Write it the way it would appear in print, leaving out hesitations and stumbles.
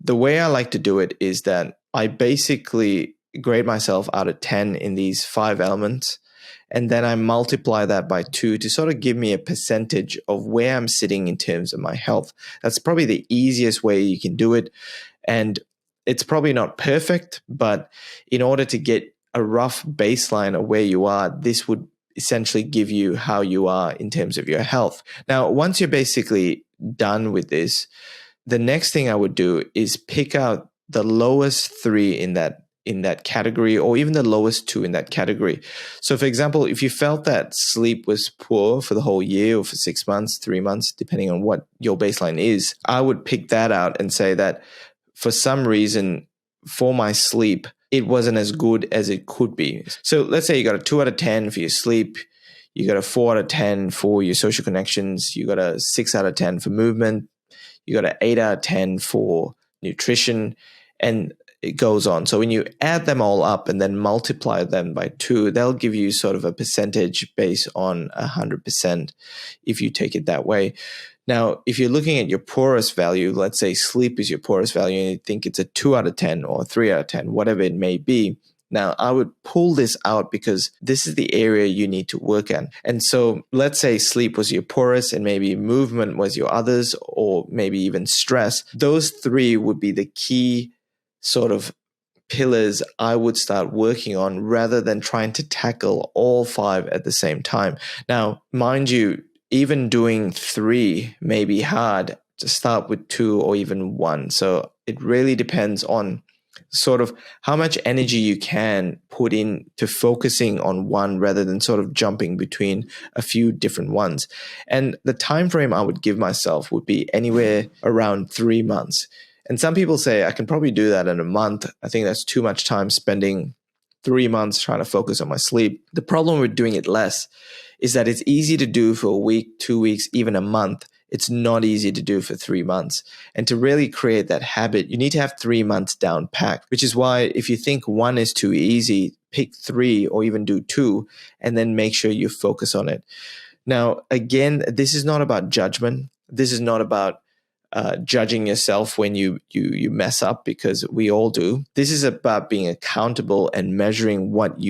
the way I like to do it is that I basically grade myself out of 10 in these 5 elements. And then I multiply that by 2 to sort of give me a percentage of where I'm sitting in terms of my health. That's probably the easiest way you can do it. And it's probably not perfect, but in order to get a rough baseline of where you are, this would essentially give you how you are in terms of your health. Now, once you're basically done with this, the next thing I would do is pick out the lowest 3 in that category, or even the lowest 2 in that category. So for example, if you felt that sleep was poor for the whole year, or for 6 months, 3 months, depending on what your baseline is, I would pick that out and say that for some reason, for my sleep, it wasn't as good as it could be. So let's say you got a 2 out of 10 for your sleep, you got a 4 out of 10 for your social connections, you got a 6 out of 10 for movement, you got an 8 out of 10 for nutrition, and it goes on. So when you add them all up and then multiply them by 2, they'll give you sort of a percentage based on 100% if you take it that way. Now, if you're looking at your poorest value, let's say sleep is your poorest value, and you think it's a 2 out of 10 or a 3 out of 10, whatever it may be. Now, I would pull this out because this is the area you need to work on. And so let's say sleep was your poorest and maybe movement was your others, or maybe even stress. Those 3 would be the key sort of pillars I would start working on, rather than trying to tackle all 5 at the same time. Now, mind you, even doing 3 may be hard. To start with 2 or even 1. So it really depends on sort of how much energy you can put in to focusing on one, rather than sort of jumping between a few different ones. And the time frame I would give myself would be anywhere around 3 months. And some people say I can probably do that in a month. I think that's too much time spending 3 months trying to focus on my sleep. The problem with doing it less is that it's easy to do for a week, 2 weeks, even a month. It's not easy to do for 3 months. And to really create that habit, you need to have 3 months down packed, which is why if you think 1 is too easy, pick 3 or even do 2, and then make sure you focus on it. Now, again, this is not about judgment. This is not about judging yourself when you mess up, because we all do. This is about being accountable and measuring what you